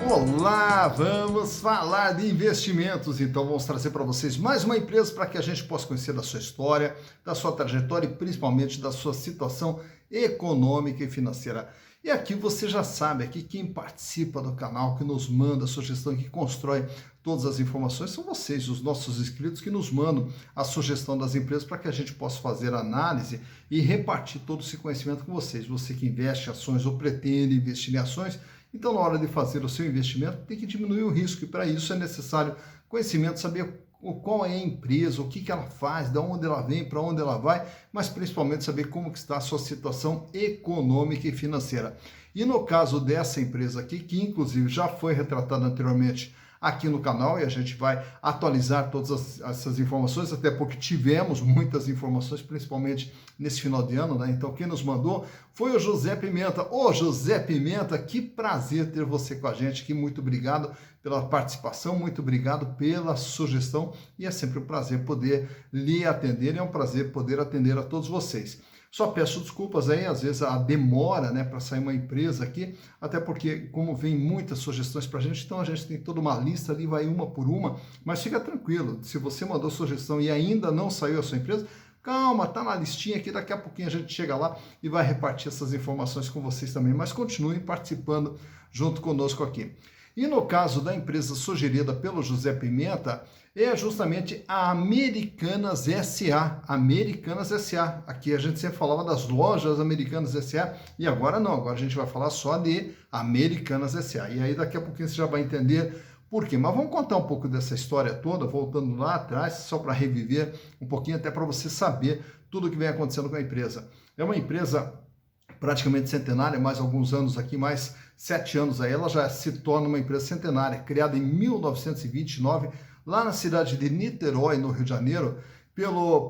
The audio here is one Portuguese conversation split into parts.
Olá, vamos falar de investimentos. Então, vamos trazer para vocês mais uma empresa para que a gente possa conhecer da sua história, da sua trajetória e principalmente da sua situação econômica e financeira. E aqui você já sabe, aqui quem participa do canal, que nos manda a sugestão, que constrói todas as informações, são vocês, os nossos inscritos, que nos mandam a sugestão das empresas para que a gente possa fazer análise e repartir todo esse conhecimento com vocês. Você que investe em ações ou pretende investir em ações, então, na hora de fazer o seu investimento, tem que diminuir o risco e para isso é necessário conhecimento, saber qual é a empresa, o que ela faz, de onde ela vem, para onde ela vai, mas principalmente saber como que está a sua situação econômica e financeira. E no caso dessa empresa aqui, que inclusive já foi retratada anteriormente aqui no canal, e a gente vai atualizar todas essas informações, até porque tivemos muitas informações, principalmente nesse final de ano, né? Então quem nos mandou foi o José Pimenta. Ô José Pimenta, que prazer ter você com a gente aqui, muito obrigado pela participação, muito obrigado pela sugestão, e é sempre um prazer poder lhe atender, e é um prazer poder atender a todos vocês. Só peço desculpas aí, às vezes a demora, né, para sair uma empresa aqui, até porque como vem muitas sugestões para a gente, então a gente tem toda uma lista ali, vai uma por uma, mas fica tranquilo, se você mandou sugestão e ainda não saiu a sua empresa, calma, tá na listinha aqui, daqui a pouquinho a gente chega lá e vai repartir essas informações com vocês também, mas continuem participando junto conosco aqui. E no caso da empresa sugerida pelo José Pimenta, é justamente a Americanas SA. Americanas SA. Aqui a gente sempre falava das lojas Americanas SA e agora não, agora a gente vai falar só de Americanas SA. E aí daqui a pouquinho você já vai entender por quê. Mas vamos contar um pouco dessa história toda, voltando lá atrás, só para reviver um pouquinho, até para você saber tudo o que vem acontecendo com a empresa. É uma empresa praticamente centenária, mais alguns anos aqui, mais 7 anos aí, ela já se torna uma empresa centenária, criada em 1929, lá na cidade de Niterói, no Rio de Janeiro,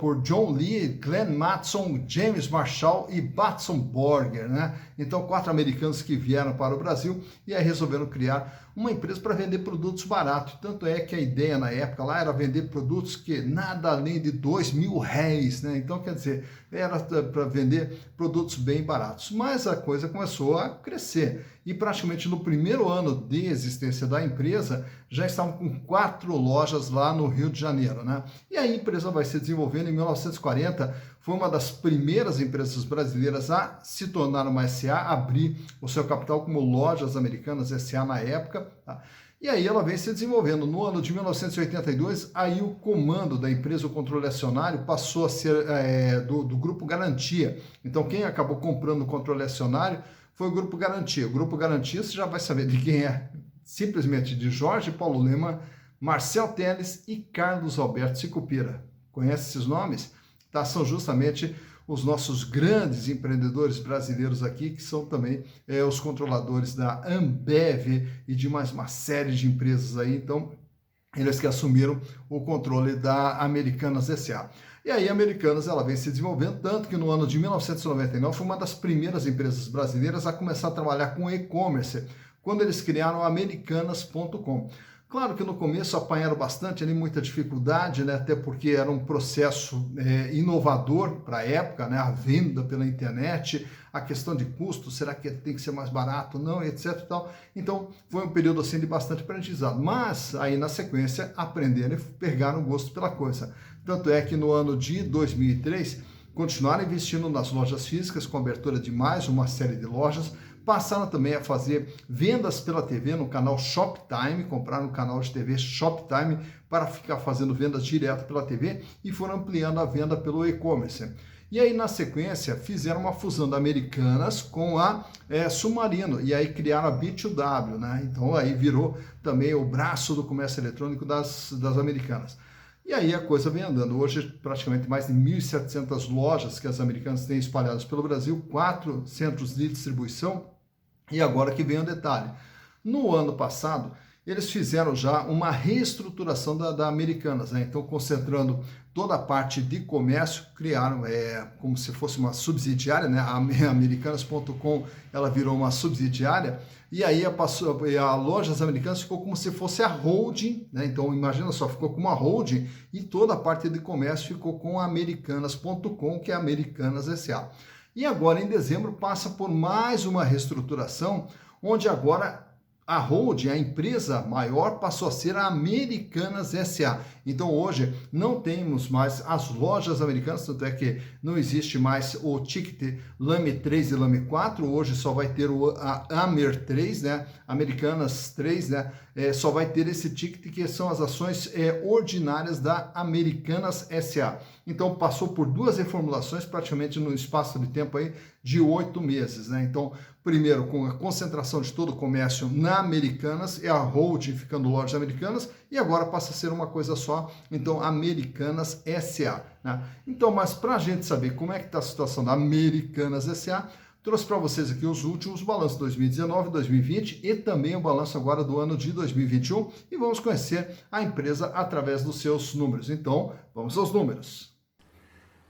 por John Lee, Glenn Mattson, James Marshall e Batson Borger, né? Então, 4 americanos que vieram para o Brasil e aí resolveram criar uma empresa para vender produtos baratos. Tanto é que a ideia na época lá era vender produtos que nada além de R$2.000, né? Então, quer dizer, era para vender produtos bem baratos. Mas a coisa começou a crescer e praticamente no primeiro ano de existência da empresa já estavam com 4 lojas lá no Rio de Janeiro, né? E a empresa vai se desenvolvendo em 1940, foi uma das primeiras empresas brasileiras a se tornar uma SA, abrir o seu capital como Lojas Americanas SA na época, tá? E aí ela vem se desenvolvendo. No ano de 1982, aí o comando da empresa, o controle acionário, passou a ser do Grupo Garantia. Então quem acabou comprando o controle acionário foi o Grupo Garantia. O Grupo Garantia, você já vai saber de quem é, simplesmente de Jorge Paulo Lemann, Marcel Teles e Carlos Alberto Sicupira. Conhece esses nomes? Tá, são justamente os nossos grandes empreendedores brasileiros aqui, que são também os controladores da Ambev e de mais uma série de empresas aí. Então, eles que assumiram o controle da Americanas SA. E aí a Americanas ela vem se desenvolvendo, tanto que no ano de 1999 foi uma das primeiras empresas brasileiras a começar a trabalhar com e-commerce, quando eles criaram a Americanas.com. Claro que no começo apanharam bastante, ali muita dificuldade, né? Até porque era um processo inovador para a época, né? A venda pela internet, a questão de custo, será que tem que ser mais barato, não, etc. E tal. Então foi um período assim de bastante aprendizado, mas aí na sequência aprenderam e pegaram gosto pela coisa. Tanto é que no ano de 2003 continuaram investindo nas lojas físicas, com a abertura de mais uma série de lojas, passaram também a fazer vendas pela TV no canal Shoptime, compraram o canal de TV Shoptime para ficar fazendo vendas direto pela TV e foram ampliando a venda pelo e-commerce. E aí, na sequência, fizeram uma fusão da Americanas com a Submarino, e aí criaram a B2W, né? Então aí virou também o braço do comércio eletrônico das Americanas. E aí a coisa vem andando. Hoje, praticamente mais de 1.700 lojas que as Americanas têm espalhadas pelo Brasil, 4 centros de distribuição. E agora que vem o detalhe. No ano passado, eles fizeram já uma reestruturação da Americanas, né? Então, concentrando toda a parte de comércio, criaram como se fosse uma subsidiária, né? A Americanas.com, ela virou uma subsidiária, e aí a Lojas Americanas ficou como se fosse a holding, né? Então, imagina só, ficou com uma holding e toda a parte de comércio ficou com a Americanas.com, que é a Americanas SA. E agora, em dezembro, passa por mais uma reestruturação, onde agora a holding, a empresa maior, passou a ser a Americanas S.A. Então hoje não temos mais as lojas americanas, tanto é que não existe mais o ticket Lame 3 e Lame 4, hoje só vai ter a Amer 3, né? Americanas 3, né? Só vai ter esse ticket que são as ações ordinárias da Americanas S.A. Então passou por duas reformulações praticamente no espaço de tempo aí de 8 meses, né? Então, primeiro com a concentração de todo o comércio na Americanas, a holding ficando lojas americanas, e agora passa a ser uma coisa só, então Americanas S.A. Né? Então, mas para a gente saber como é que está a situação da Americanas S.A., trouxe para vocês aqui os últimos balanços 2019, 2020 e também o balanço agora do ano de 2021, e vamos conhecer a empresa através dos seus números. Então, vamos aos números.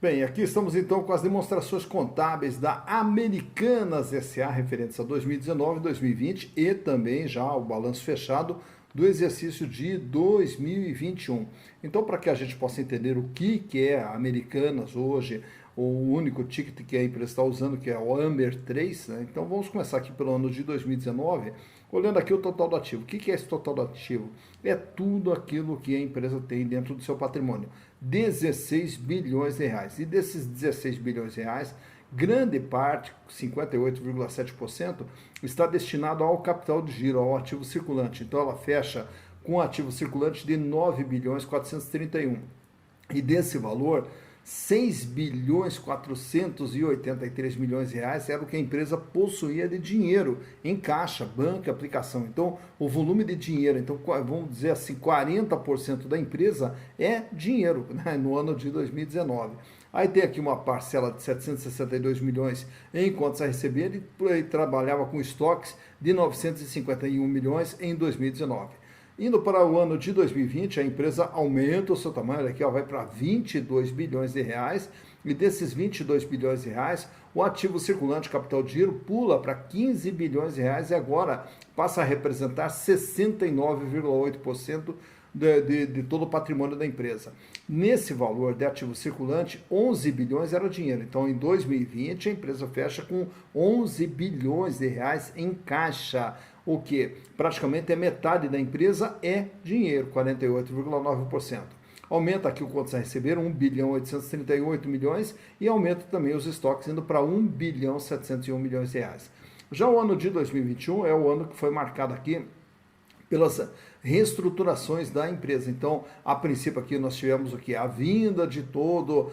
Bem, aqui estamos então com as demonstrações contábeis da Americanas S.A. referentes a 2019, 2020 e também já o balanço fechado do exercício de 2021. Então, para que a gente possa entender o que é a Americanas hoje, o único ticket que a empresa está usando, que é o Amer 3, né? Então vamos começar aqui pelo ano de 2019, olhando aqui o total do ativo. O que é esse total do ativo? É tudo aquilo que a empresa tem dentro do seu patrimônio. 16 bilhões de reais. E desses 16 bilhões de reais, grande parte, 58,7%, está destinado ao capital de giro, ao ativo circulante. Então ela fecha com um ativo circulante de 9 bilhões 431. E desse valor, 6 bilhões 483 milhões de reais era o que a empresa possuía de dinheiro em caixa, banco e aplicação. Então, o volume de dinheiro, então vamos dizer assim, 40% da empresa é dinheiro, né, no ano de 2019. Aí tem aqui uma parcela de 762 milhões em contas a receber e trabalhava com estoques de 951 milhões em 2019. Indo para o ano de 2020, a empresa aumenta o seu tamanho, aqui ó, vai para 22 bilhões de reais, e desses 22 bilhões de reais, o ativo circulante capital de giro pula para 15 bilhões de reais e agora passa a representar 69,8% de todo o patrimônio da empresa. Nesse valor de ativo circulante, 11 bilhões era dinheiro. Então, em 2020, a empresa fecha com 11 bilhões de reais em caixa, o que praticamente é metade da empresa é dinheiro, 48,9%. Aumenta aqui o contas a receber, 1 bilhão 838 milhões, e aumenta também os estoques, indo para 1 bilhão 701 milhões de reais. Já o ano de 2021 é o ano que foi marcado aqui pelas reestruturações da empresa. Então, a princípio aqui nós tivemos o que? A vinda de todo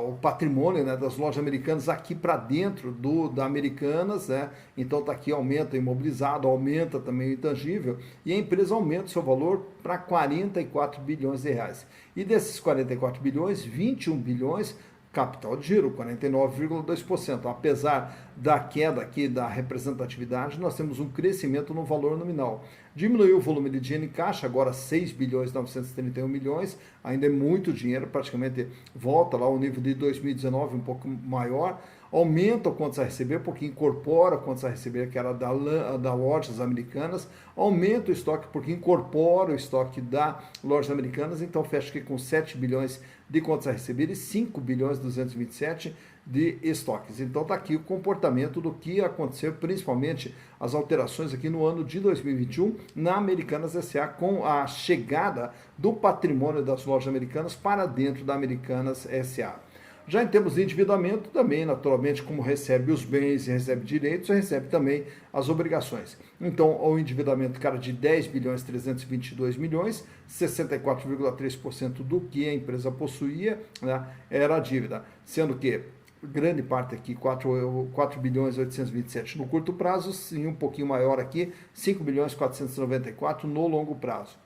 o patrimônio, né, das lojas americanas aqui para dentro da Americanas, né? Então tá aqui, aumenta o imobilizado, aumenta também o intangível, e a empresa aumenta o seu valor para 44 bilhões de reais. E desses 44 bilhões, 21 bilhões capital de giro, 49,2%. Apesar da queda aqui da representatividade, nós temos um crescimento no valor nominal. Diminuiu o volume de dinheiro em caixa, agora 6 bilhões 931 milhões, ainda é muito dinheiro, praticamente volta lá ao nível de 2019, um pouco maior. Aumenta o contas a receber, porque incorpora o contas a receber, que era da lojas americanas, aumenta o estoque, porque incorpora o estoque da lojas americanas, então fecha aqui com 7 bilhões de contas a receber e 5 bilhões 227 de estoques. Então está aqui o comportamento do que aconteceu, principalmente as alterações aqui no ano de 2021 na Americanas S.A. com a chegada do patrimônio das lojas americanas para dentro da Americanas S.A. Já em termos de endividamento, também, naturalmente, como recebe os bens e recebe direitos, recebe também as obrigações. Então, o endividamento, cara, de 10 bilhões 322 milhões, 64,3% do que a empresa possuía, né, era a dívida, sendo que grande parte aqui, 4 bilhões 827 no curto prazo, e um pouquinho maior aqui, 5 bilhões 494 no longo prazo.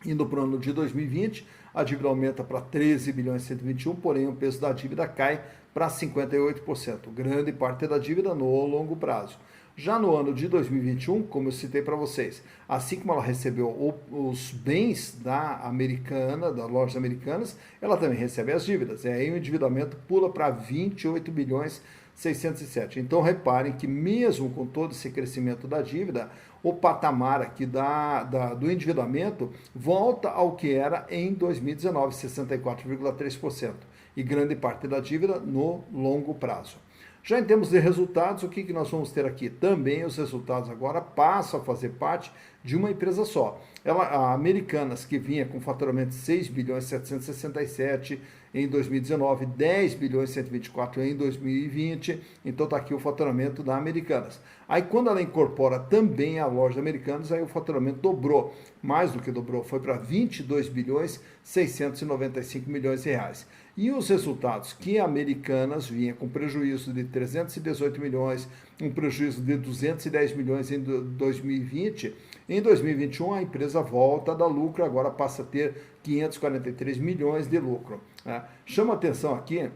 Indo para o ano de 2020, a dívida aumenta para 13 bilhões 121, porém o peso da dívida cai para 58%. Grande parte da dívida no longo prazo. Já no ano de 2021, como eu citei para vocês, assim como ela recebeu os bens da Americana, das lojas americanas, ela também recebe as dívidas. E aí o endividamento pula para 28 bilhões 607. Então reparem que mesmo com todo esse crescimento da dívida, o patamar aqui do endividamento volta ao que era em 2019, 64,3%. E grande parte da dívida no longo prazo. Já em termos de resultados, o que nós vamos ter aqui? Também os resultados agora passam a fazer parte de uma empresa só. A Americanas, que vinha com faturamento de 6 bilhões 767 em 2019, 10 bilhões 124 em 2020, então está aqui o faturamento da Americanas. Aí quando ela incorpora também a loja Americanas, aí o faturamento dobrou, mais do que dobrou, foi para 22 bilhões 695 milhões de reais. E os resultados que a Americanas vinha com prejuízo de 318 milhões, um prejuízo de 210 milhões em 2020, em 2021 a empresa volta a dar lucro, agora passa a ter 543 milhões de lucro. Chama atenção aqui,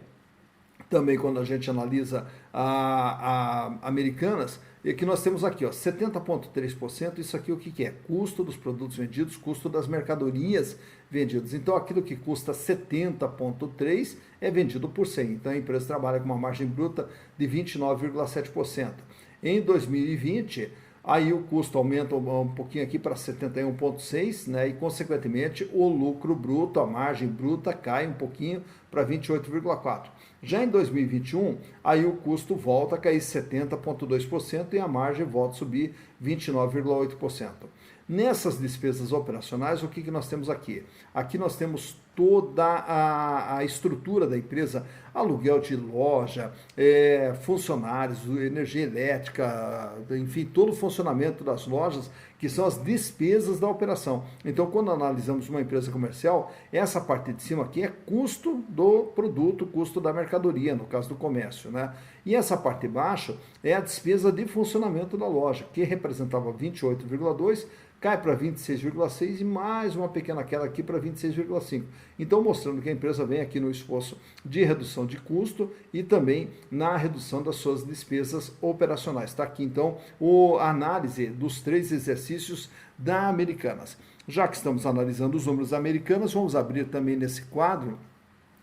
também quando a gente analisa a Americanas, é que nós temos aqui, ó, 70,3%, isso aqui o que é? Custo dos produtos vendidos, custo das mercadorias vendidas. Então, aquilo que custa 70,3% é vendido por 100. Então, a empresa trabalha com uma margem bruta de 29,7%. Em 2020, aí o custo aumenta um pouquinho aqui para 71,6%, né? E, consequentemente, o lucro bruto, a margem bruta, cai um pouquinho para 28,4%. Já em 2021, aí o custo volta a cair 70,2% e a margem volta a subir 29,8%. Nessas despesas operacionais, o que nós temos aqui? Aqui nós temos toda a estrutura da empresa, aluguel de loja, funcionários, energia elétrica, enfim, todo o funcionamento das lojas, que são as despesas da operação. Então, quando analisamos uma empresa comercial, essa parte de cima aqui é custo do produto, custo da mercadoria, no caso do comércio, né? E essa parte de baixo é a despesa de funcionamento da loja, que representava 28,2%, cai para 26,6% e mais uma pequena queda aqui para 26,5%. Então, mostrando que a empresa vem aqui no esforço de redução de custo e também na redução das suas despesas operacionais. Está aqui, então, a análise dos 3 exercícios da Americanas. Já que estamos analisando os números americanos, vamos abrir também nesse quadro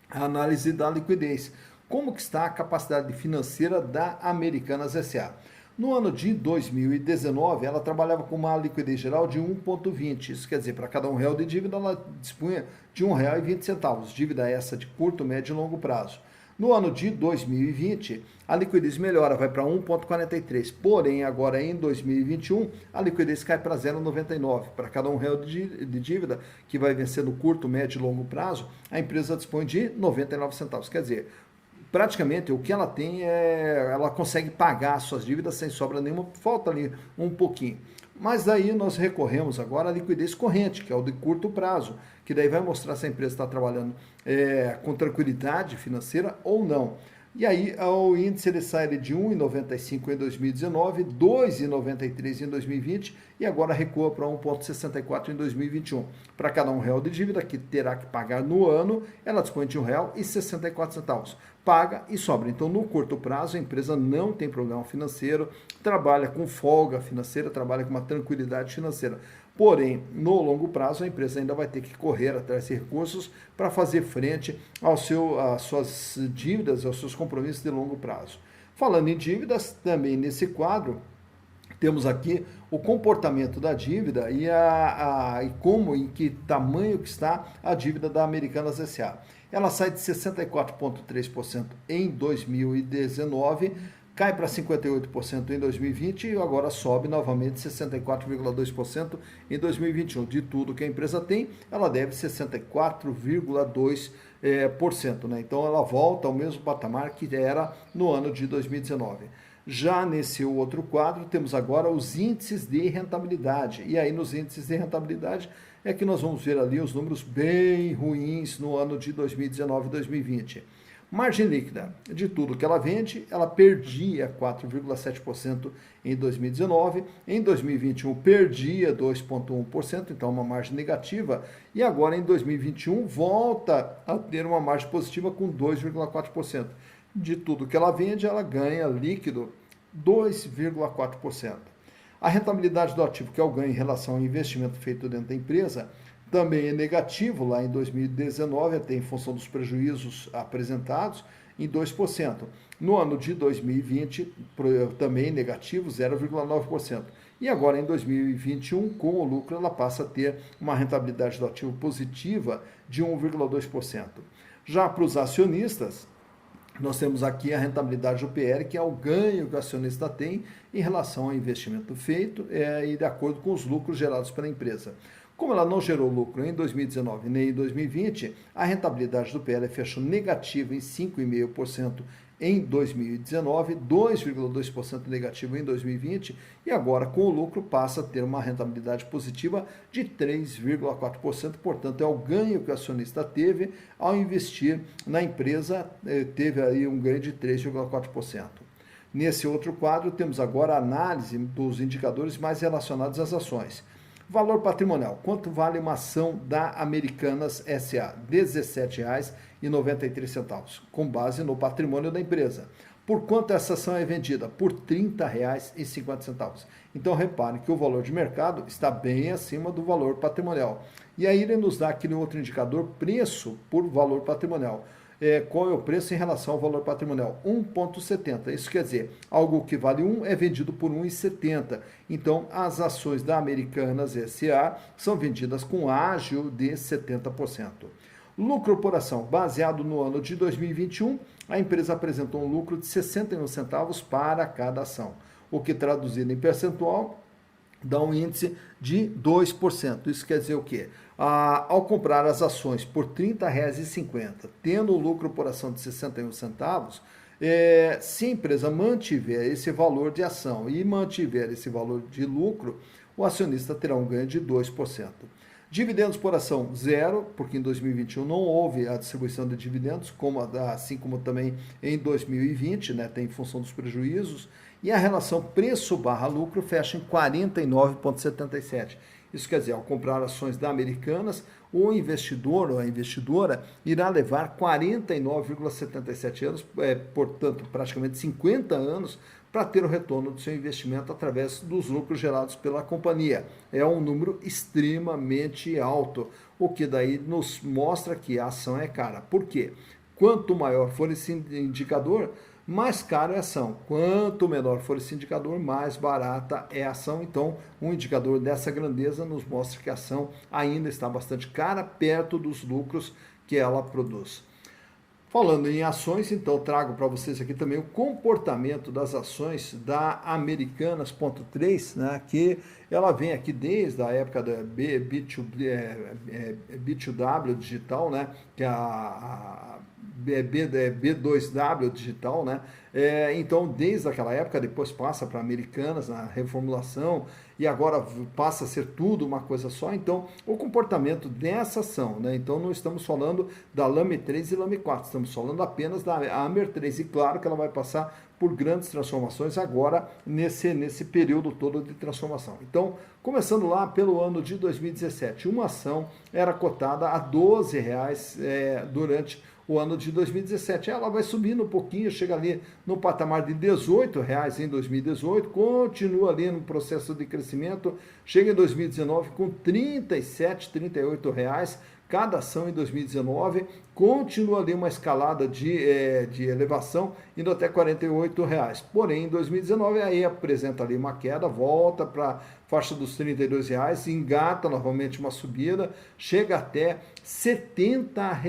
a análise da liquidez. Como que está a capacidade financeira da Americanas S.A.? No ano de 2019, ela trabalhava com uma liquidez geral de 1,20. Isso quer dizer, para cada R$1 de dívida, ela dispunha de R$1,20. Dívida essa de curto, médio e longo prazo. No ano de 2020, a liquidez melhora, vai para 1,43. Porém, agora em 2021, a liquidez cai para 0,99. Para cada R$1 de dívida, que vai vencer no curto, médio e longo prazo, a empresa dispõe de 99 centavos. Quer dizer, praticamente o que ela tem ela consegue pagar as suas dívidas sem sobra nenhuma, falta ali um pouquinho. Mas daí nós recorremos agora à liquidez corrente, que é o de curto prazo, que daí vai mostrar se a empresa está trabalhando com tranquilidade financeira ou não. E aí o índice ele sai de 1,95 em 2019, 2,93 em 2020 e agora recua para 1,64 em 2021. Para cada R$1 de dívida que terá que pagar no ano, ela dispõe de R$1,64. Paga e sobra. Então, no curto prazo, a empresa não tem problema financeiro, trabalha com folga financeira, trabalha com uma tranquilidade financeira. Porém, no longo prazo, a empresa ainda vai ter que correr atrás de recursos para fazer frente às suas dívidas, aos seus compromissos de longo prazo. Falando em dívidas, também nesse quadro, temos aqui o comportamento da dívida e como, em que tamanho que está a dívida da Americanas S.A. Ela sai de 64,3% em 2019, cai para 58% em 2020 e agora sobe novamente 64,2% em 2021. De tudo que a empresa tem, ela deve 64,2%, né? Então ela volta ao mesmo patamar que era no ano de 2019. Já nesse outro quadro, temos agora os índices de rentabilidade. E aí nos índices de rentabilidade é que nós vamos ver ali os números bem ruins no ano de 2019 e 2020. Margem líquida, de tudo que ela vende, ela perdia 4,7% em 2019, em 2021 perdia 2,1%, então uma margem negativa, e agora em 2021 volta a ter uma margem positiva com 2,4%. De tudo que ela vende, ela ganha líquido 2,4%. A rentabilidade do ativo, que é o ganho em relação ao investimento feito dentro da empresa, também é negativo lá em 2019, até em função dos prejuízos apresentados, em 2%. No ano de 2020, também negativo, 0,9%. E agora em 2021, com o lucro, ela passa a ter uma rentabilidade do ativo positiva de 1,2%. Já para os acionistas, nós temos aqui a rentabilidade do PL, que é o ganho que o acionista tem em relação ao investimento feito e de acordo com os lucros gerados pela empresa. Como ela não gerou lucro em 2019 nem em 2020, a rentabilidade do PL fechou negativa em 5,5% em 2019, 2,2% negativo em 2020 e agora com o lucro passa a ter uma rentabilidade positiva de 3,4%, portanto é o ganho que o acionista teve ao investir na empresa, teve aí um ganho de 3,4%. Nesse outro quadro temos agora a análise dos indicadores mais relacionados às ações. Valor patrimonial. Quanto vale uma ação da Americanas SA? R$ 17,93, com base no patrimônio da empresa. Por quanto essa ação é vendida? Por R$ 30,50. Então, repare que o valor de mercado está bem acima do valor patrimonial. E aí ele nos dá aquele outro indicador, preço por valor patrimonial. Qual é o preço em relação ao valor patrimonial? 1,70. Isso quer dizer, algo que vale 1 é vendido por 1,70. Então, as ações da Americanas SA são vendidas com ágio de 70%. Lucro por ação. Baseado no ano de 2021, a empresa apresentou um lucro de 61 centavos para cada ação, o que traduzido em percentual dá um índice de 2%. Isso quer dizer o quê? Ao comprar as ações por R$ 30,50, tendo o lucro por ação de 61 centavos, se a empresa mantiver esse valor de ação e mantiver esse valor de lucro, o acionista terá um ganho de 2%. Dividendos por ação, zero, porque em 2021 não houve a distribuição de dividendos, assim como também em 2020, né, tem em função dos prejuízos, e a relação preço/lucro fecha em 49,77. Isso quer dizer, ao comprar ações da Americanas, o investidor ou a investidora irá levar 49,77 anos, portanto, praticamente 50 anos, para ter o retorno do seu investimento através dos lucros gerados pela companhia. É um número extremamente alto, o que daí nos mostra que a ação é cara. Por quê? Quanto maior for esse indicador, mais caro é a ação. Quanto menor for esse indicador, mais barata é a ação. Então, um indicador dessa grandeza nos mostra que a ação ainda está bastante cara, perto dos lucros que ela produz. Falando em ações, então trago para vocês aqui também o comportamento das ações da Americanas.3, né, que ela vem aqui desde a época da B2W Digital, né, que é a B2W Digital, né? Então, desde aquela época, depois passa para Americanas, na reformulação, e agora passa a ser tudo uma coisa só. Então, o comportamento dessa ação, né? Então, não estamos falando da Lame 3 e Lame 4, estamos falando apenas da Amer 3, e claro que ela vai passar por grandes transformações agora nesse período todo de transformação. Então, começando lá pelo ano de 2017, uma ação era cotada a R$ 12 durante o ano de 2017. Ela vai subindo um pouquinho, chega ali no patamar de R$ 18 em 2018, continua ali no processo de crescimento, chega em 2019 com R$ 37, R$ 38 cada ação em 2019, continua ali uma escalada de elevação, indo até R$ 48. Porém, em 2019, aí apresenta ali uma queda, volta para a faixa dos R$ 32, engata novamente uma subida, chega até R$ 70,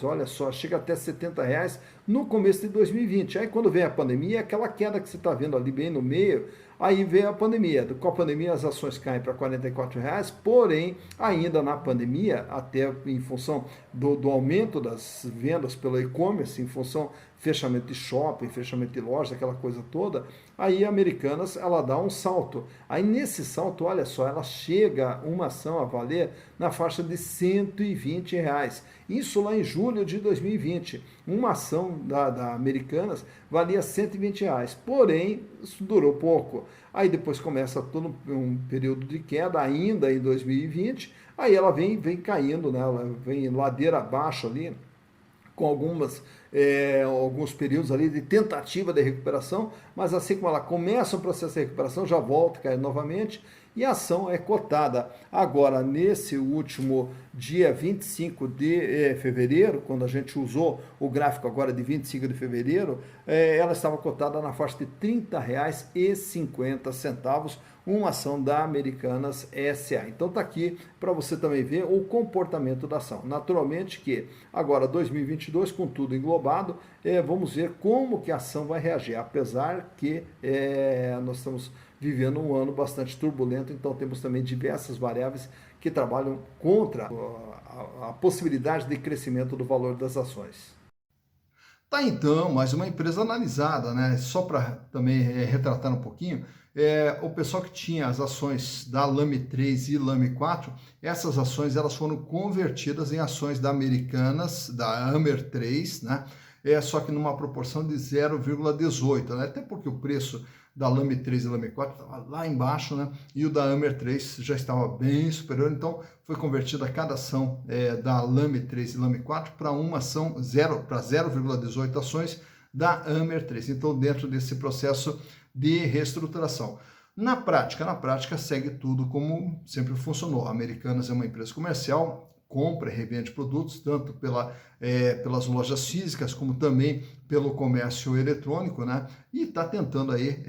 olha só, chega até R$ 70 no começo de 2020. Aí quando vem a pandemia, aquela queda que você está vendo ali bem no meio, aí veio a pandemia. Com a pandemia as ações caem para R$ 44, porém, ainda na pandemia, até em função do aumento das vendas pelo e-commerce, em função fechamento de shopping, fechamento de loja, aquela coisa toda, aí a Americanas, ela dá um salto. Aí nesse salto, olha só, ela chega uma ação a valer na faixa de R$ 120. Isso lá em julho de 2020. Uma ação da Americanas valia R$ 120. Porém, isso durou pouco. Aí depois começa todo um período de queda, ainda em 2020, aí ela vem caindo, né? Ela vem ladeira abaixo ali, com alguns períodos ali de tentativa de recuperação, mas assim como ela começa o processo de recuperação, já volta a cair novamente, e a ação é cotada. Agora, nesse último dia 25 de fevereiro, quando a gente usou o gráfico agora de 25 de fevereiro, ela estava cotada na faixa de R$ 30,50, uma ação da Americanas SA. Então tá aqui para você também ver o comportamento da ação. Naturalmente que agora 2022, com tudo englobado, vamos ver como que a ação vai reagir, apesar que nós estamos vivendo um ano bastante turbulento, então temos também diversas variáveis que trabalham contra a possibilidade de crescimento do valor das ações. Tá então, mais uma empresa analisada, né? Só para também retratar um pouquinho, o pessoal que tinha as ações da Lame 3 e Lame 4, essas ações elas foram convertidas em ações da Americanas, da Amer 3, né? Só que numa proporção de 0,18, né? Até porque o preço da Lame 3 e Lame 4 estava lá embaixo, né? E o da Amer 3 já estava bem superior, então foi convertida cada ação da Lame 3 e Lame 4 para uma ação 0,18 ações da Amer 3. Então, dentro desse processo de reestruturação. Na prática segue tudo como sempre funcionou. A Americanas é uma empresa comercial, compra e revende produtos, tanto pelas lojas físicas, como também pelo comércio eletrônico, né? E está tentando aí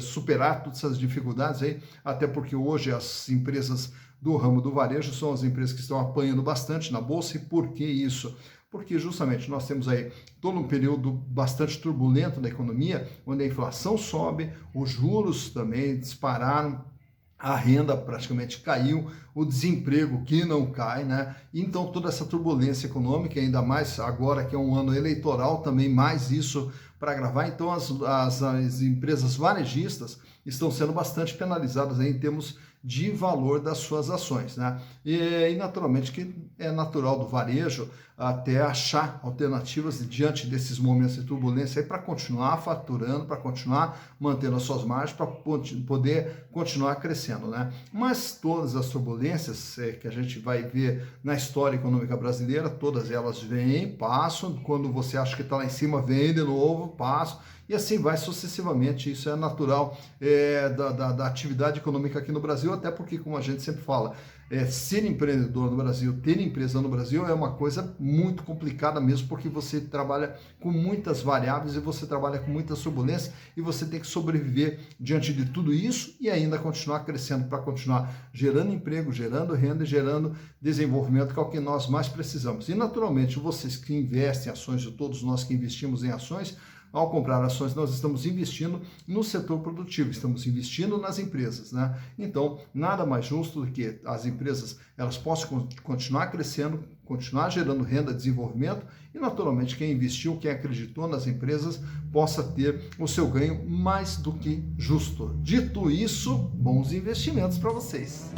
superar todas essas dificuldades aí, até porque hoje as empresas do ramo do varejo são as empresas que estão apanhando bastante na bolsa. E por que isso? Porque justamente nós temos aí todo um período bastante turbulento da economia, onde a inflação sobe, os juros também dispararam, a renda praticamente caiu, o desemprego que não cai, né? Então toda essa turbulência econômica, ainda mais agora que é um ano eleitoral, também mais isso para agravar. Então as empresas varejistas estão sendo bastante penalizadas aí em termos de valor das suas ações, né? E naturalmente que é natural do varejo até achar alternativas diante desses momentos de turbulência para continuar faturando, para continuar mantendo as suas margens, para poder continuar crescendo, né? Mas todas as turbulências que a gente vai ver na história econômica brasileira, todas elas vêm, passam, quando você acha que está lá em cima, vem de novo, passam, e assim vai sucessivamente. Isso é natural da atividade econômica aqui no Brasil, até porque, como a gente sempre fala, ser empreendedor no Brasil, ter empresa no Brasil é uma coisa muito complicada mesmo, porque você trabalha com muitas variáveis e você trabalha com muitas turbulências e você tem que sobreviver diante de tudo isso e ainda continuar crescendo para continuar gerando emprego, gerando renda e gerando desenvolvimento, que é o que nós mais precisamos. E naturalmente, vocês que investem em ações, e todos nós que investimos em ações, ao comprar ações, nós estamos investindo no setor produtivo, estamos investindo nas empresas, né? Então, nada mais justo do que as empresas elas possam continuar crescendo, continuar gerando renda, desenvolvimento e, naturalmente, quem investiu, quem acreditou nas empresas, possa ter o seu ganho mais do que justo. Dito isso, bons investimentos para vocês.